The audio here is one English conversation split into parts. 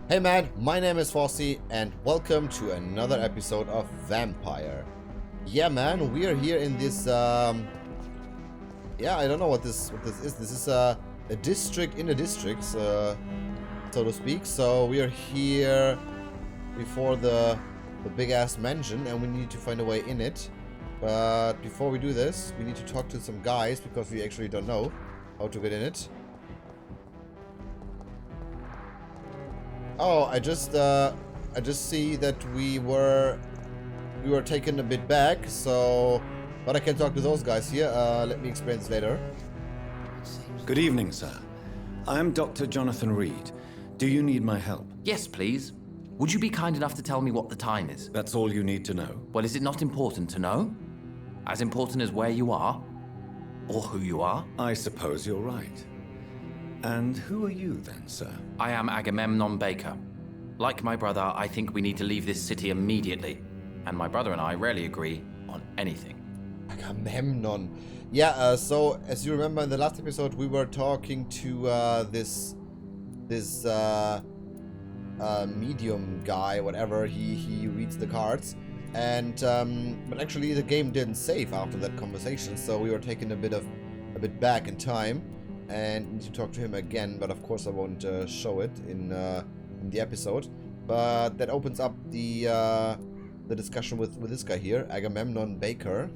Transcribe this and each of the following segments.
Hey man, my name is Vossi and welcome to another episode of Vampire. Yeah man, we are here in this I don't know what this is. This is a district in a district, so to speak. So we are here before the big ass mansion and we need to find a way in it. But before we do this, we need to talk to some guys because we actually don't know how to get in it. Oh, I just see that we were taken a bit back, so but I can talk to those guys here. Let me explain this later. Good evening, sir. I'm Dr. Jonathan Reid. Do you need my help? Yes, please. Would you be kind enough to tell me what the time is? That's all you need to know. Well, is it not important to know? As important as where you are? Or who you are? I suppose you're right. And who are you then, sir? I am Agamemnon Baker. Like my brother, I think we need to leave this city immediately. And my brother and I rarely agree on anything. Agamemnon. Yeah, so as you remember in the last episode, we were talking to this medium guy, whatever. He reads the cards, and but actually the game didn't save after that conversation, so we were taken a bit back in time, and need to talk to him again. But of course, I won't show it in the episode. But that opens up the discussion with this guy here, Agamemnon Baker.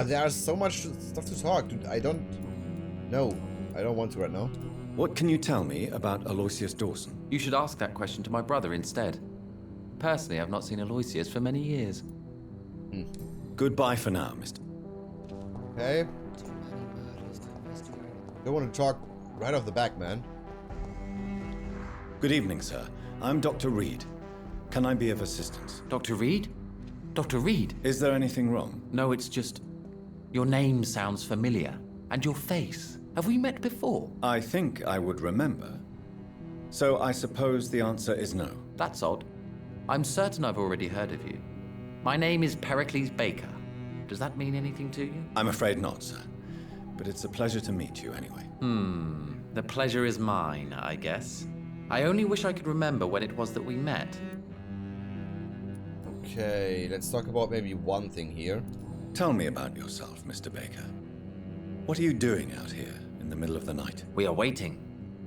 There's so much stuff to talk. Dude, I don't know. I don't want to right now. What can you tell me about Aloysius Dawson? You should ask that question to my brother instead. Personally, I've not seen Aloysius for many years. Goodbye for now, Mr. Okay. Don't want to talk right off the back, man. Good evening, sir. I'm Dr. Reid. Can I be of assistance? Dr. Reid? Dr. Reid? Is there anything wrong? No, it's just... your name sounds familiar. And your face. Have we met before? I think I would remember. So I suppose the answer is no. That's odd. I'm certain I've already heard of you. My name is Pericles Baker. Does that mean anything to you? I'm afraid not, sir. But it's a pleasure to meet you anyway. The pleasure is mine, I guess. I only wish I could remember when it was that we met. Okay, let's talk about maybe one thing here. Tell me about yourself, Mr. Baker. What are you doing out here in the middle of the night? We are waiting.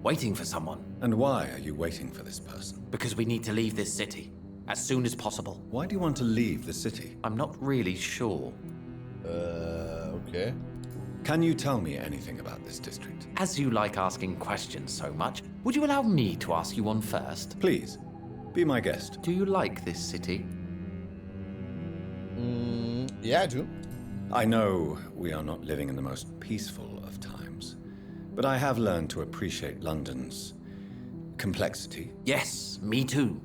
Waiting for someone. And why are you waiting for this person? Because we need to leave this city. As soon as possible. Why do you want to leave the city? I'm not really sure. Okay. Can you tell me anything about this district? As you like asking questions so much, would you allow me to ask you one first? Please, be my guest. Do you like this city? Yeah, I do. I know we are not living in the most peaceful of times, but I have learned to appreciate London's complexity. Yes, me too.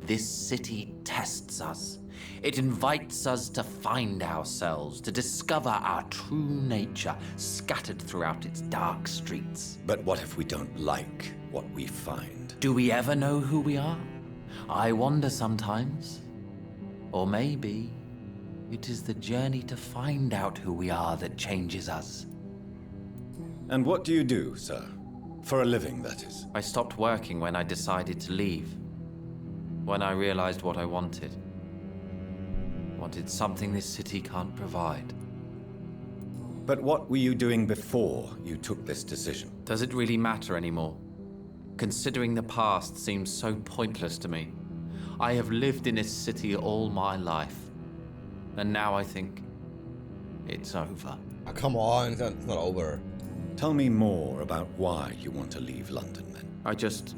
This city tests us. It invites us to find ourselves, to discover our true nature scattered throughout its dark streets. But what if we don't like what we find? Do we ever know who we are? I wonder sometimes. Or maybe it is the journey to find out who we are that changes us. And what do you do, sir? For a living, that is. I stopped working when I decided to leave. When I realized what I wanted. Wanted something this city can't provide. But what were you doing before you took this decision? Does it really matter anymore? Considering the past seems so pointless to me. I have lived in this city all my life. And now I think it's over. Oh, come on, it's not over. Tell me more about why you want to leave London, then. I just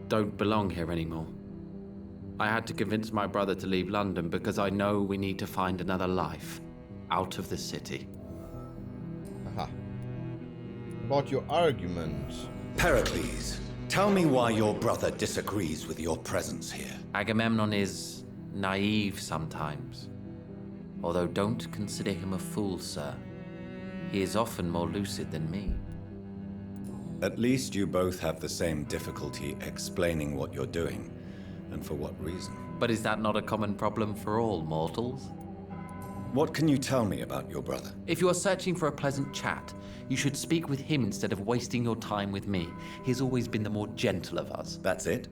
don't belong here anymore. I had to convince my brother to leave London because I know we need to find another life out of the city. Aha. About your argument. Pericles, tell me why your brother disagrees with your presence here. Agamemnon is naive sometimes. Although don't consider him a fool, sir. He is often more lucid than me. At least you both have the same difficulty explaining what you're doing, and for what reason. But is that not a common problem for all mortals? What can you tell me about your brother? If you are searching for a pleasant chat, you should speak with him instead of wasting your time with me. He has always been the more gentle of us. That's it?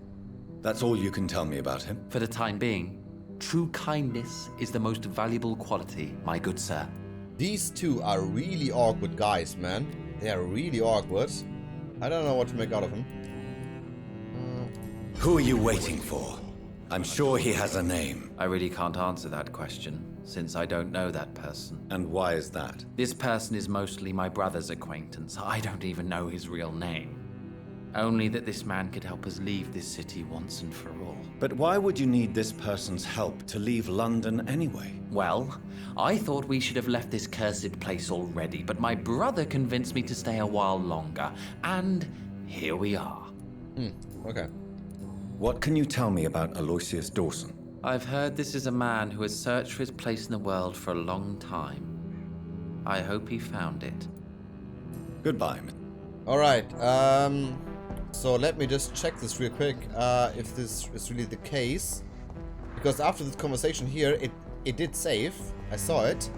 That's all you can tell me about him? For the time being, true kindness is the most valuable quality, my good sir. These two are really awkward guys, man. They are really awkward. I don't know what to make out of them. Who are you waiting for? I'm sure he has a name. I really can't answer that question, since I don't know that person. And why is that? This person is mostly my brother's acquaintance. I don't even know his real name. Only that this man could help us leave this city once and for all. But why would you need this person's help to leave London anyway? Well, I thought we should have left this cursed place already, but my brother convinced me to stay a while longer, and here we are. Okay. What can you tell me about Aloysius Dawson? I've heard this is a man who has searched for his place in the world for a long time. I hope he found it. Goodbye. Alright, so let me just check this real quick, if this is really the case. Because after this conversation here, it did save. I saw it.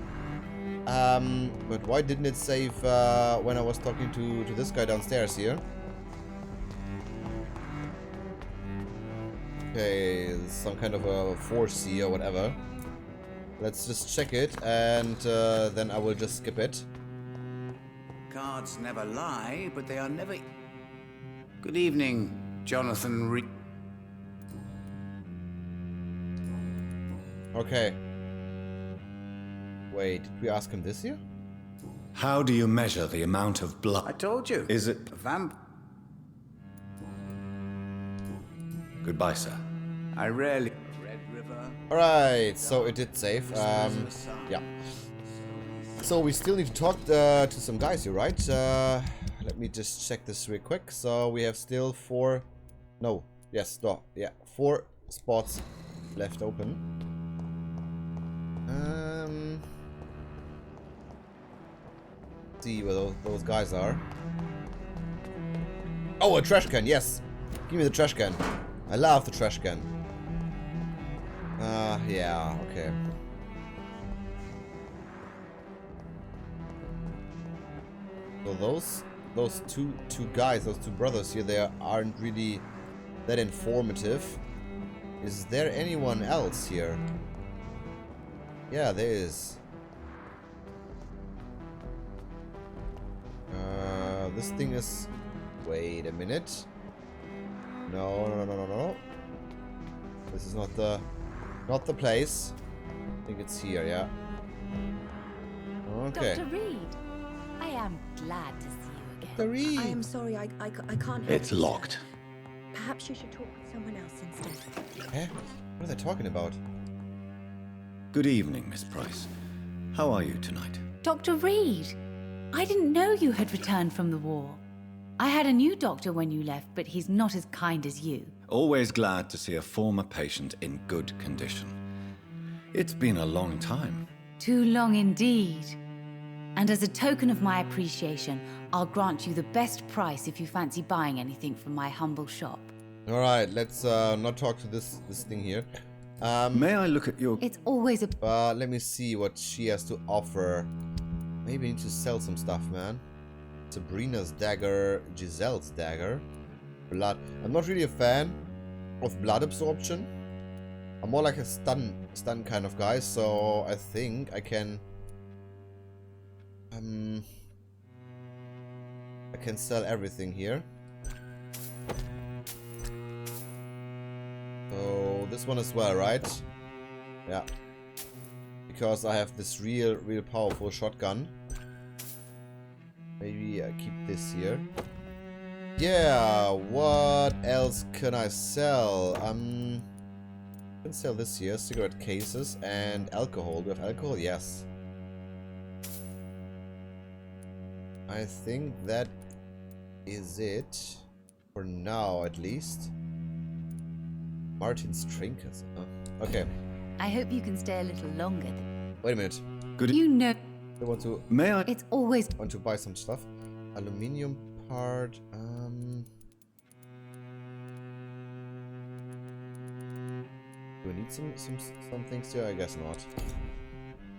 But why didn't it save when I was talking to this guy downstairs here? Okay, some kind of a 4C or whatever. Let's just check it, and then I will just skip it. Cards never lie, but they are never... Good evening, Jonathan Reid. Okay. Wait, did we ask him this here? How do you measure the amount of I blood? told you. Is it... Vamp... Goodbye, sir. I rarely... Red River... Alright, so it did save. Yeah. So we still need to talk to some guys here, right? Let me just check this real quick. So we have still 4 spots left open. See where those guys are. Oh, a trash can, yes! Give me the trash can. I love the trash can. Yeah, okay. So those two guys, those two brothers here, they aren't really that informative. Is there anyone else here? Yeah, there is. This thing is... Wait a minute. No. This is not the place. I think it's here, yeah. Okay. Dr. Reid, I am glad to see you again. Dr. Reid. I am sorry, I can't help It's you, sir. locked. Perhaps you should talk with someone else instead. Eh? What are they talking about? Good evening, Miss Price. How are you tonight? Dr. Reid, I didn't know you had returned from the war. I had a new doctor when you left, but he's not as kind as you. Always glad to see a former patient in good condition. It's been a long time. Too long indeed. And as a token of my appreciation, I'll grant you the best price if you fancy buying anything from my humble shop. Alright, let's not talk to this thing here. May I look at your... It's always a... Let me see what she has to offer. Maybe I need to sell some stuff, man. Sabrina's dagger, Giselle's dagger, blood. I'm not really a fan of blood absorption. I'm more like a stun kind of guy, so I think I can sell everything here. So this one as well, right? Yeah. Because I have this real powerful shotgun. Maybe I keep this here. Yeah, what else can I sell? I can sell this here, cigarette cases and alcohol. Do we have alcohol? Yes. I think that is it. For now, at least. Martin's trinkets. Huh? Okay. I hope you can stay a little longer. Wait a minute. Good... You know, I want to... May I... it's always... Want to buy some stuff. Aluminium part. Do I need some things here? I guess not.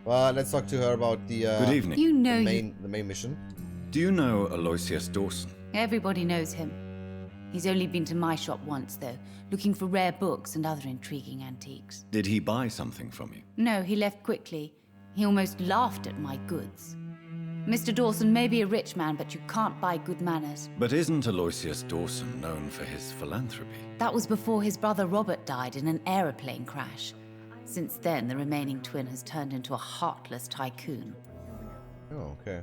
Well, let's talk to her about the Good evening. You know the main mission. Do you know Aloysius Dawson? Everybody knows him. He's only been to my shop once, though, looking for rare books and other intriguing antiques. Did he buy something from you? No, he left quickly. He almost laughed at my goods. Mr. Dawson may be a rich man, but you can't buy good manners. But isn't Aloysius Dawson known for his philanthropy? That was before his brother Robert died in an aeroplane crash. Since then, the remaining twin has turned into a heartless tycoon. Oh, okay.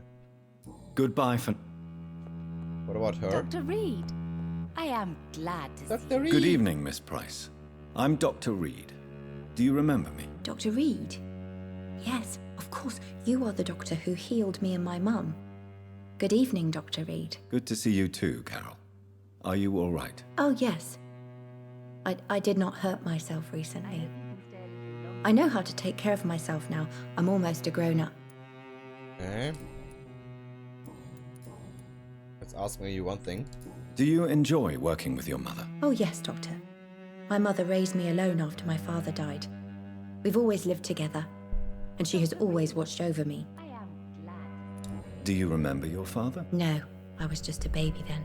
Goodbye for... What about her? Dr. Reid, I am glad to see Dr. Reid. Good evening, Miss Price. I'm Dr. Reid. Do you remember me? Dr. Reid? Yes, of course. You are the doctor who healed me and my mum. Good evening, Dr. Reid. Good to see you too, Carol. Are you all right? Oh, yes. I did not hurt myself recently. I know how to take care of myself now. I'm almost a grown-up. Okay. Let's ask me you one thing. Do you enjoy working with your mother? Oh, yes, Doctor. My mother raised me alone after my father died. We've always lived together, and she has always watched over me. Do you remember your father? No, I was just a baby then.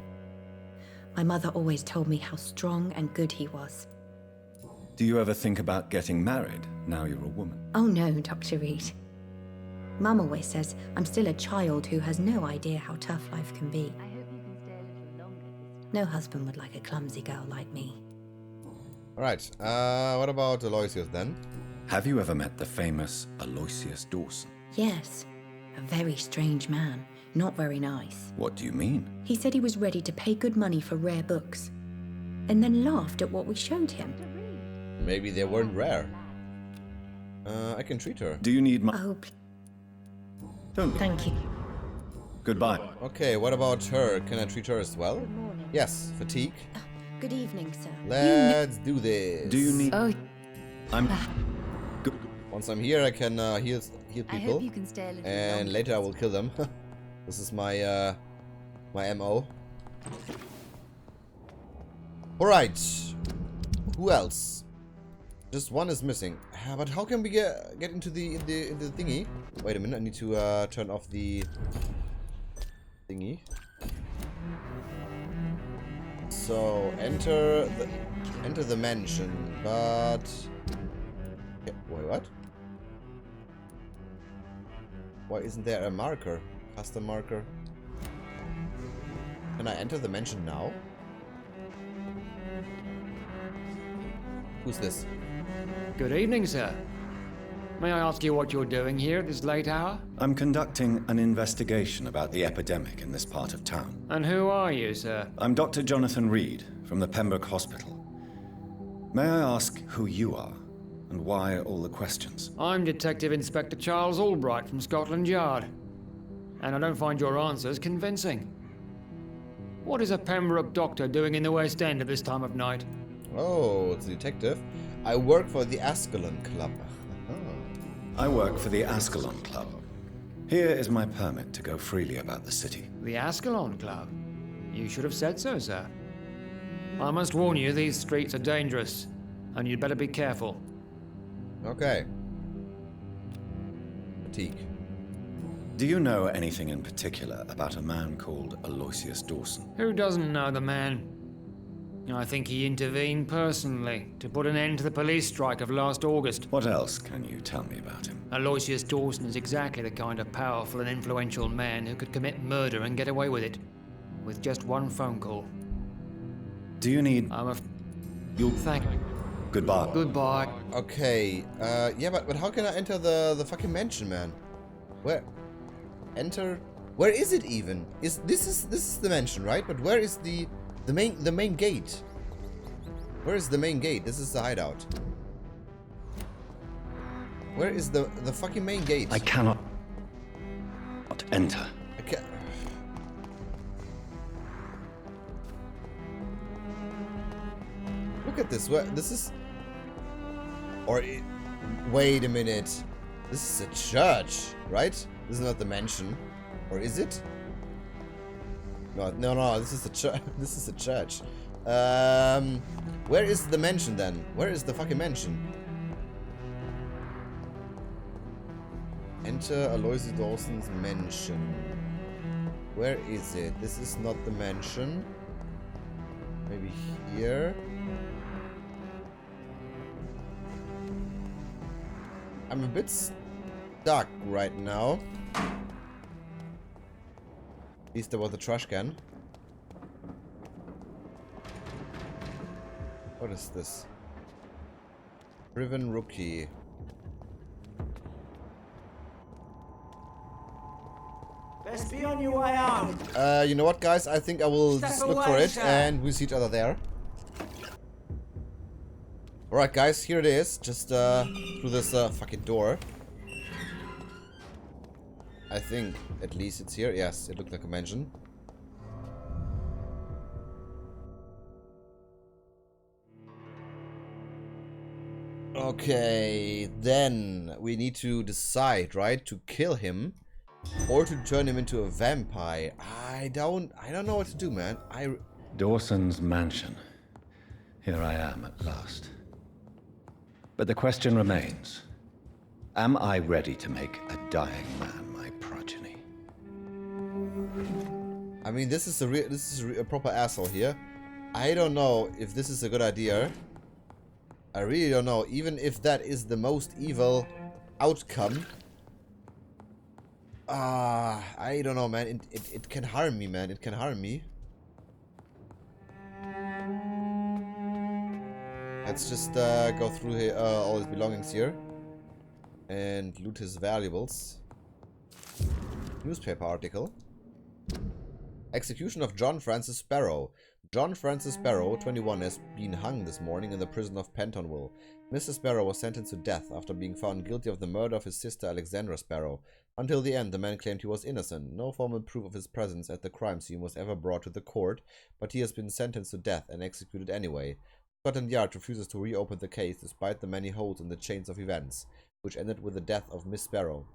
My mother always told me how strong and good he was. Do you ever think about getting married now you're a woman? Oh no, Dr. Reid. Mum always says I'm still a child who has no idea how tough life can be. No husband would like a clumsy girl like me. Alright, what about Aloysius then? Have you ever met the famous Aloysius Dawson? Yes, a very strange man, not very nice. What do you mean? He said he was ready to pay good money for rare books, and then laughed at what we showed him. Maybe they weren't rare. I can treat her. Do you need my... Oh, Don't... thank you. Goodbye. Okay, what about her? Can I treat her as well? Yes, fatigue. Good evening, sir. Let's do this. Do you need... Oh, I'm... Once I'm here, I can heal I people, hope you can stay a little and longer. later I will kill them. This is my my MO. All right. Who else? Just one is missing. But how can we get into the thingy? Wait a minute. I need to turn off the thingy. So enter the mansion, but yeah, wait, what? Why isn't there a marker? Custom marker. Can I enter the mansion now? Who's this? Good evening, sir. May I ask you what you're doing here at this late hour? I'm conducting an investigation about the epidemic in this part of town. And who are you, sir? I'm Dr. Jonathan Reid from the Pembroke Hospital. May I ask who you are and why all the questions? I'm Detective Inspector Charles Albright from Scotland Yard. And I don't find your answers convincing. What is a Pembroke doctor doing in the West End at this time of night? Oh, it's a detective. I work for the Ascalon Club. I work for the Ascalon Club. Here is my permit to go freely about the city. The Ascalon Club? You should have said so, sir. I must warn you, these streets are dangerous, and you'd better be careful. Okay. Fatigue. Do you know anything in particular about a man called Aloysius Dawson? Who doesn't know the man? I think he intervened personally to put an end to the police strike of last August. What else can you tell me about him? Aloysius Dawson is exactly the kind of powerful and influential man who could commit murder and get away with it, with just one phone call. Do you need... You'll thank... Goodbye. Goodbye. Okay. Yeah, but how can I enter the fucking mansion, man? Where? Enter? Where is it even? This is the mansion, right? But where is the main gate? Where is the main gate? This is the hideout. Where is the fucking main gate? I cannot enter. I can't. Look at this. This is. Wait a minute. This is a church, right? This is not the mansion, or is it? No. This is a church. This is a church. Where is the mansion then? Where is the fucking mansion? Enter Aloysius Dawson's mansion. Where is it? This is not the mansion. Maybe here. I'm a bit stuck right now. At least there was a trash can. What is this? Riven Rookie. Best be on your way out. You know what, guys? I think I will just look for it and we'll see each other there. Alright, guys, here it is. Just through this fucking door. I think at least it's here. Yes, it looked like a mansion. Okay, then we need to decide, right? To kill him or to turn him into a vampire. I don't know what to do, man. Dawson's mansion. Here I am at last. But the question remains. Am I ready to make a dying man my progeny? I mean, this is a proper asshole here. I don't know if this is a good idea. I really don't know. Even if that is the most evil outcome. I don't know, man. It can harm me, man. It can harm me. Let's just go through here, all his belongings here. And loot his valuables. Newspaper article. Execution of John Francis Sparrow. John Francis Sparrow, 21, has been hung this morning in the prison of Pentonville. Mr. Sparrow was sentenced to death after being found guilty of the murder of his sister Alexandra Sparrow. Until the end, the man claimed he was innocent. No formal proof of his presence at the crime scene was ever brought to the court, but he has been sentenced to death and executed anyway. Scotland Yard refuses to reopen the case despite the many holes in the chains of events, which ended with the death of Miss Sparrow.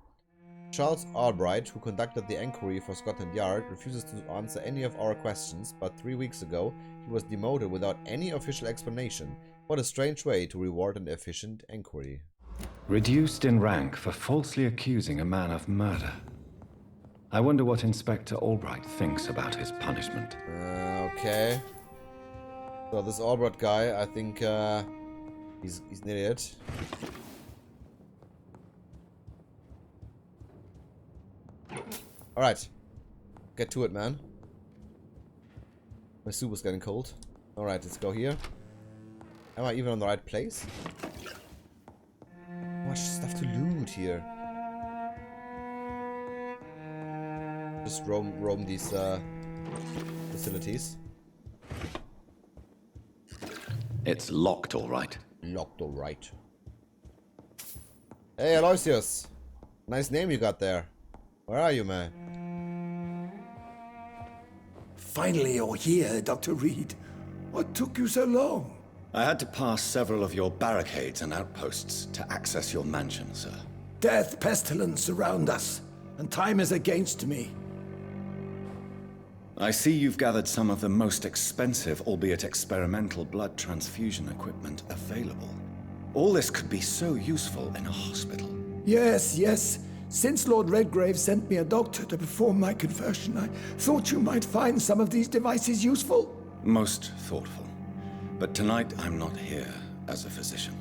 Charles Albright, who conducted the inquiry for Scotland Yard, refuses to answer any of our questions, but 3 weeks ago he was demoted without any official explanation. What a strange way to reward an efficient inquiry. Reduced in rank for falsely accusing a man of murder. I wonder what Inspector Albright thinks about his punishment. Okay. So this Albright guy, I think he's an idiot. Alright. Get to it, man. My soup was getting cold. Alright, let's go here. Am I even on the right place? Much stuff to loot here. Just roam these facilities. It's locked, all right. Locked, all right. Hey, Aloysius. Nice name you got there. Where are you, man? Finally, you're here, Dr. Reid. What took you so long? I had to pass several of your barricades and outposts to access your mansion, sir. Death, pestilence surround us, and time is against me. I see you've gathered some of the most expensive, albeit experimental, blood transfusion equipment available. All this could be so useful in a hospital. Yes, yes. Since Lord Redgrave sent me a doctor to perform my conversion, I thought you might find some of these devices useful. Most thoughtful. But tonight I'm not here as a physician.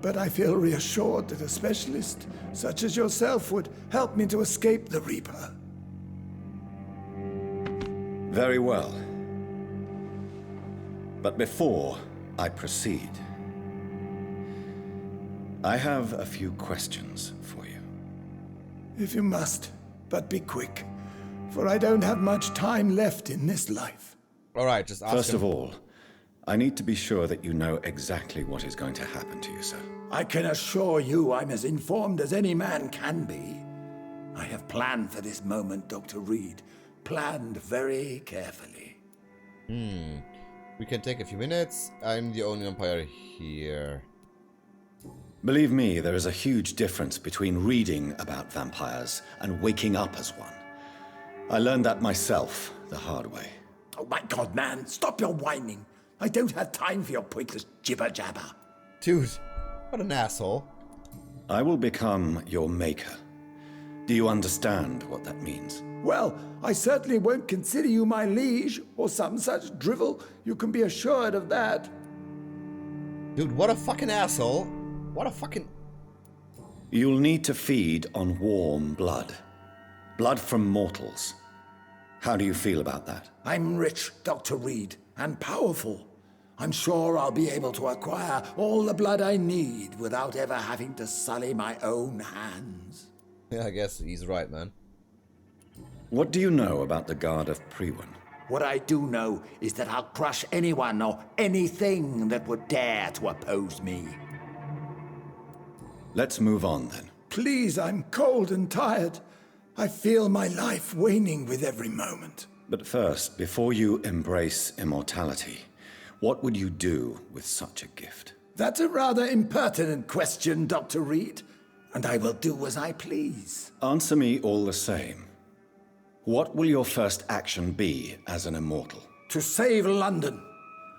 But I feel reassured that a specialist such as yourself would help me to escape the Reaper. Very well. But before I proceed, I have a few questions for you. If you must, but be quick, for I don't have much time left in this life. Alright, just ask First him. of all, I need to be sure that you know exactly what is going to happen to you, sir. I can assure you I'm as informed as any man can be. I have planned for this moment, Dr. Reid. Planned very carefully. We can take a few minutes. I'm the only vampire here. Believe me, there is a huge difference between reading about vampires and waking up as one. I learned that myself the hard way. Oh my God, man, stop your whining. I don't have time for your pointless jibber-jabber. Dude, what an asshole. I will become your maker, Do you understand what that means? Well, I certainly won't consider you my liege, or some such drivel. You can be assured of that. Dude, what a fucking asshole. What a fucking... You'll need to feed on warm blood. Blood from mortals. How do you feel about that? I'm rich, Dr. Reid, and powerful. I'm sure I'll be able to acquire all the blood I need without ever having to sully my own hands. Yeah, I guess he's right, man. What do you know about the Guard of Progeny? What I do know is that I'll crush anyone or anything that would dare to oppose me. Let's move on then. Please, I'm cold and tired. I feel my life waning with every moment. But first, before you embrace immortality, what would you do with such a gift? That's a rather impertinent question, Dr. Reid, and I will do as I please. Answer me all the same. What will your first action be as an immortal? To save London,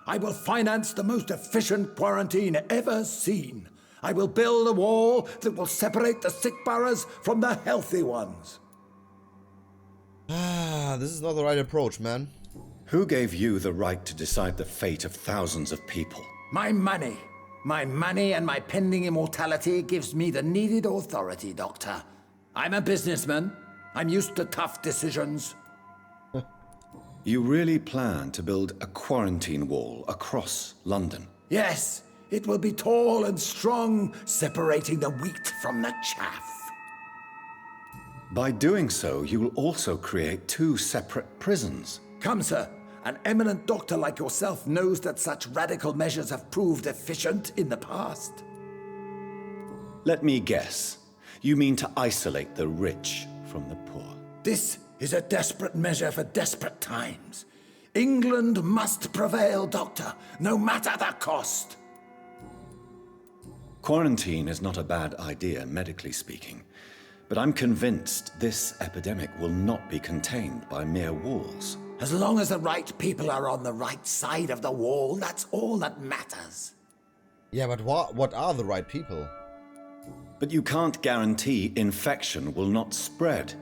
I will finance the most efficient quarantine ever seen. I will build a wall that will separate the sick boroughs from the healthy ones. Ah, this is not the right approach, man. Who gave you the right to decide the fate of thousands of people? My money. My money and my pending immortality gives me the needed authority, Doctor. I'm a businessman. I'm used to tough decisions. You really plan to build a quarantine wall across London? Yes, it will be tall and strong, separating the wheat from the chaff. By doing so, you will also create 2 separate prisons. Come, sir. An eminent doctor like yourself knows that such radical measures have proved efficient in the past. Let me guess. You mean to isolate the rich from the poor? This is a desperate measure for desperate times. England must prevail, Doctor, no matter the cost. Quarantine is not a bad idea, medically speaking. But I'm convinced this epidemic will not be contained by mere walls. As long as the right people are on the right side of the wall, that's all that matters. Yeah, but what are the right people? But you can't guarantee infection will not spread.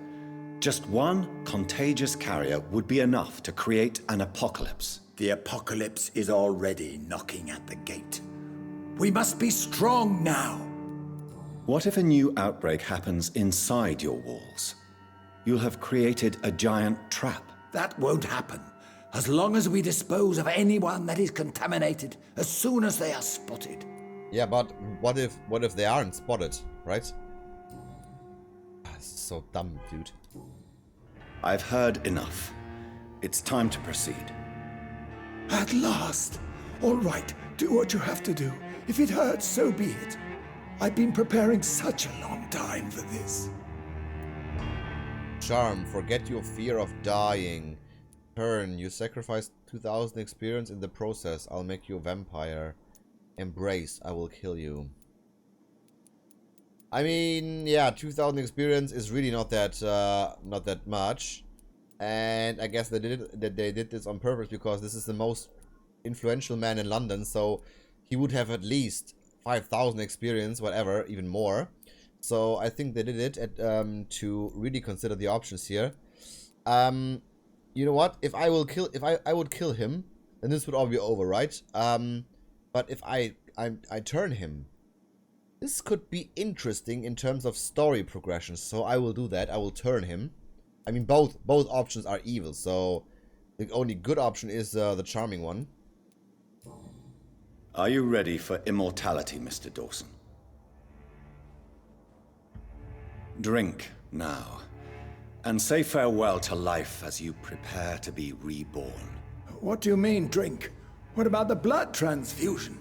Just one contagious carrier would be enough to create an apocalypse. The apocalypse is already knocking at the gate. We must be strong now. What if a new outbreak happens inside your walls? You'll have created a giant trap. That won't happen. As long as we dispose of anyone that is contaminated as soon as they are spotted. Yeah, but what if they aren't spotted, right? This is so dumb, dude. I've heard enough. It's time to proceed. At last. All right, do what you have to do. If it hurts, so be it. I've been preparing such a long time for this. Charm, forget your fear of dying. Turn, you sacrificed 2000 experience in the process. I'll make you a vampire. Embrace, I will kill you. I mean, yeah, 2000 experience is really not that much. And I guess they did this on purpose because this is the most influential man in London, so he would have at least 5000 experience, whatever, even more. So I think they did it to really consider the options here. You know what? If I would kill him, then this would all be over, right? But if I turn him, this could be interesting in terms of story progression. So I will do that. I will turn him. I mean, both options are evil. So the only good option is the charming one. Are you ready for immortality, Mr. Dawson? Drink now, and say farewell to life as you prepare to be reborn. What do you mean, drink? What about the blood transfusion?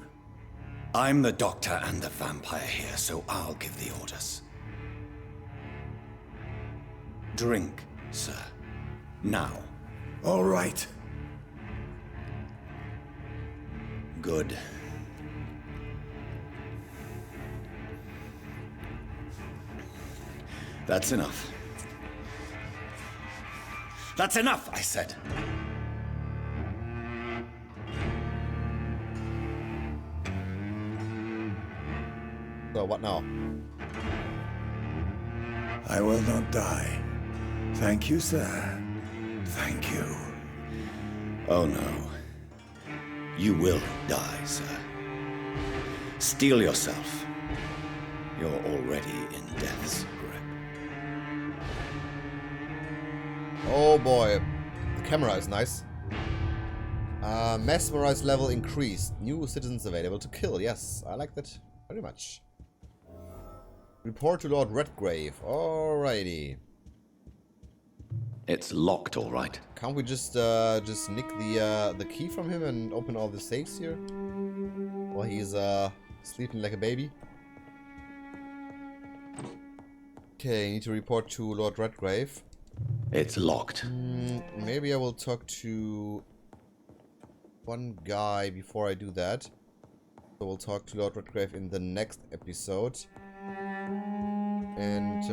I'm the doctor and the vampire here, so I'll give the orders. Drink, sir. Now. All right. Good. That's enough. That's enough, I said. So what now? I will not die. Thank you, sir. Thank you. Oh no. You will die, sir. Steel yourself. You're already in death's grip. Oh boy. The camera is nice. Mesmerize level increased. New citizens available to kill. Yes, I like that very much. Report to Lord Redgrave. Alrighty. It's locked, all right. Can't we just nick the key from him and open all the safes here? While he's sleeping like a baby. Okay, need to report to Lord Redgrave. It's locked. Maybe I will talk to one guy before I do that. So we'll talk to Lord Redgrave in the next episode. And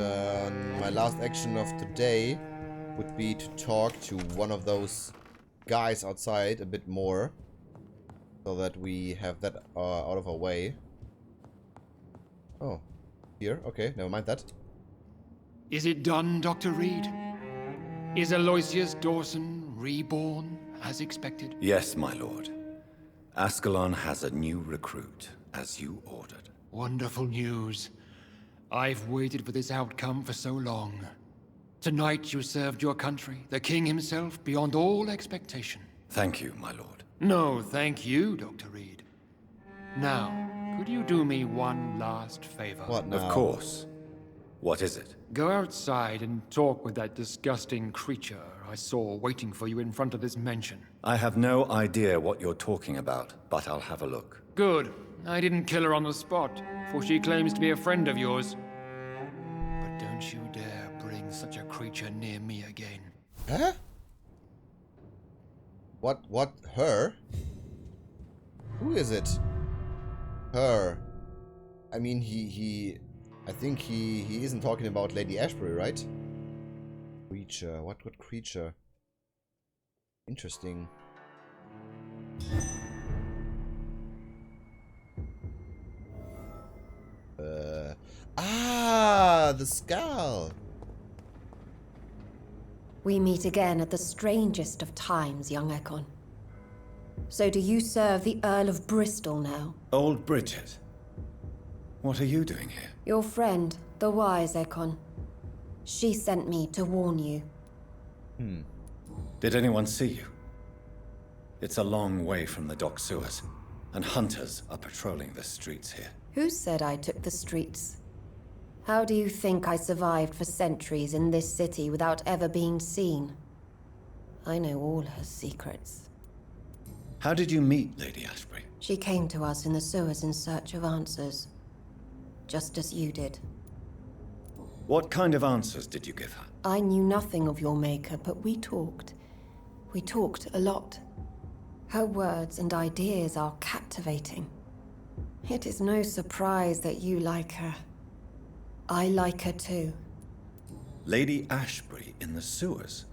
my last action of today would be to talk to one of those guys outside a bit more. So that we have that out of our way. Oh, here? Okay, never mind that. Is it done, Dr. Reid? Is Aloysius Dawson reborn, as expected? Yes, my lord. Ascalon has a new recruit, as you ordered. Wonderful news. I've waited for this outcome for so long. Tonight you served your country, the king himself, beyond all expectation. Thank you, my lord. No, thank you, Dr. Reid. Now, could you do me one last favor? What now? Of course. What is it? Go outside and talk with that disgusting creature I saw waiting for you in front of this mansion. I have no idea what you're talking about, but I'll have a look. Good. I didn't kill her on the spot, for she claims to be a friend of yours. But don't you dare bring such a creature near me again. Huh? What? Her? Who is it? Her. I mean, I think he isn't talking about Lady Ashbury, right? Creature. What creature? Interesting. The skull. We meet again at the strangest of times, young Ekon. So do you serve the Earl of Bristol now? Old Bridget. What are you doing here? Your friend, the wise Ekon. She sent me to warn you. Did anyone see you? It's a long way from the dock sewers, and hunters are patrolling the streets here. Who said I took the streets? How do you think I survived for centuries in this city without ever being seen? I know all her secrets. How did you meet Lady Ashbury? She came to us in the sewers in search of answers. Just as you did. What kind of answers did you give her? I knew nothing of your maker, but we talked. We talked a lot. Her words and ideas are captivating. It is no surprise that you like her. I like her too. Lady Ashbury in the sewers?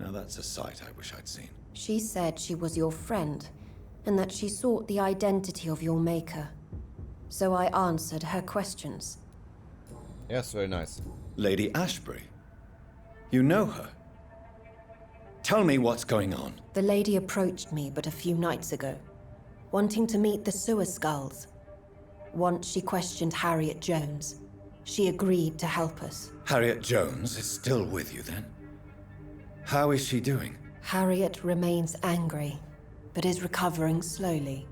Now that's a sight I wish I'd seen. She said she was your friend, and that she sought the identity of your maker. So I answered her questions. Yes, very nice. Lady Ashbury? You know her? Tell me what's going on. The lady approached me but a few nights ago, wanting to meet the sewer skulls. Once she questioned Harriet Jones. She agreed to help us. Harriet Jones is still with you then? How is she doing? Harriet remains angry, but is recovering slowly.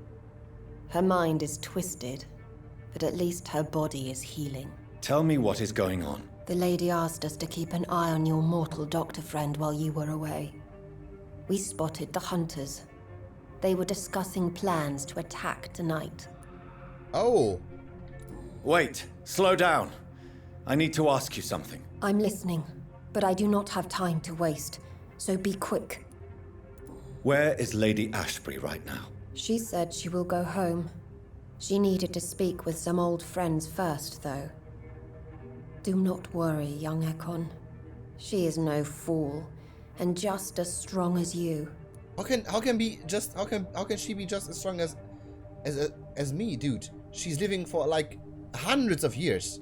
Her mind is twisted, but at least her body is healing. Tell me what is going on. The lady asked us to keep an eye on your mortal doctor friend while you were away. We spotted the hunters. They were discussing plans to attack tonight. Oh. Wait, slow down. I need to ask you something. I'm listening, but I do not have time to waste, so be quick. Where is Lady Ashbury right now? She said she will go home. She needed to speak with some old friends first, though. Do not worry, young Ekon. She is no fool, and just as strong as you. How can she be just as strong as me, dude? She's living for like hundreds of years.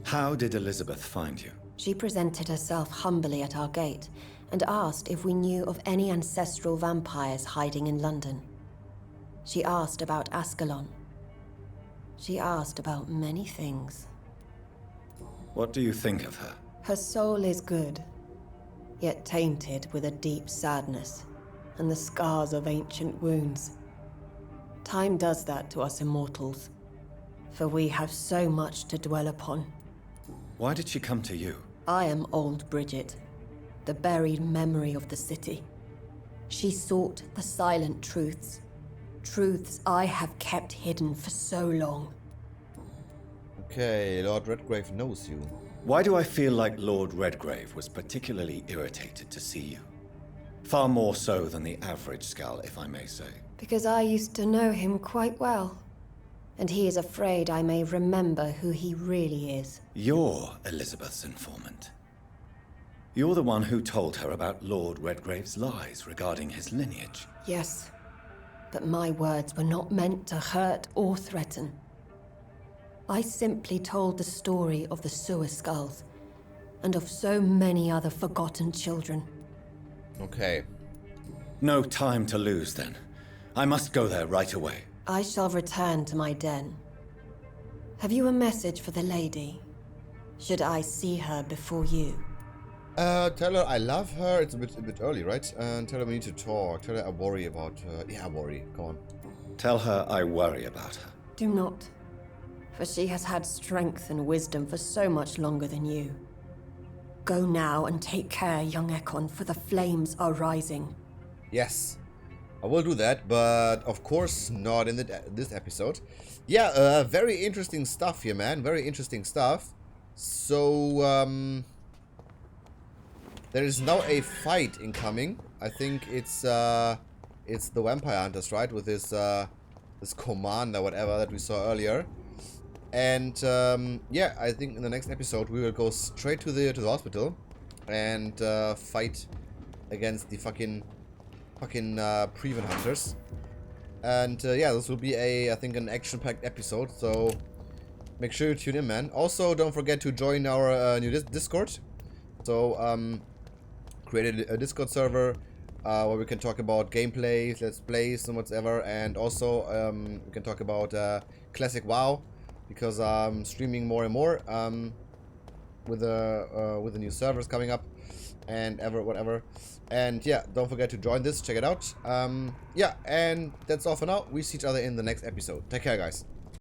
How did Elizabeth find you? She presented herself humbly at our gate and asked if we knew of any ancestral vampires hiding in London. She asked about Ascalon. She asked about many things. What do you think of her? Her soul is good, yet tainted with a deep sadness and the scars of ancient wounds. Time does that to us immortals, for we have so much to dwell upon. Why did she come to you? I am old Bridget, the buried memory of the city. She sought the silent truths, truths I have kept hidden for so long. Okay, Lord Redgrave knows you. Why do I feel like Lord Redgrave was particularly irritated to see you? Far more so than the average skal, if I may say. Because I used to know him quite well, and he is afraid I may remember who he really is. You're Elizabeth's informant. You're the one who told her about Lord Redgrave's lies regarding his lineage. Yes, but my words were not meant to hurt or threaten. I simply told the story of the sewer skulls, and of so many other forgotten children. Okay. No time to lose, then. I must go there right away. I shall return to my den. Have you a message for the lady? Should I see her before you? Tell her I love her. It's a bit early, right? And tell her we need to talk. Tell her I worry about her. Yeah, worry. Come on. Tell her I worry about her. Do not. For she has had strength and wisdom for so much longer than you. Go now and take care, young Ekon, for the flames are rising. Yes, I will do that, but of course not in this episode. Yeah, very interesting stuff here, man. Very interesting stuff. So, there is now a fight incoming. I think it's the vampire hunters, right? With this this commander, whatever that we saw earlier. And yeah, I think in the next episode we will go straight to the hospital and fight against the fucking Prevent hunters. And yeah, this will be I think an action-packed episode. So make sure you tune in, man. Also, don't forget to join our new Discord. So created a Discord server where we can talk about gameplay, let's plays, and whatever. And also we can talk about classic WoW, because I'm streaming more and more with the new servers coming up and whatever. And yeah, don't forget to join this, check it out. Yeah, and that's all for now. We see each other in the next episode. Take care, guys.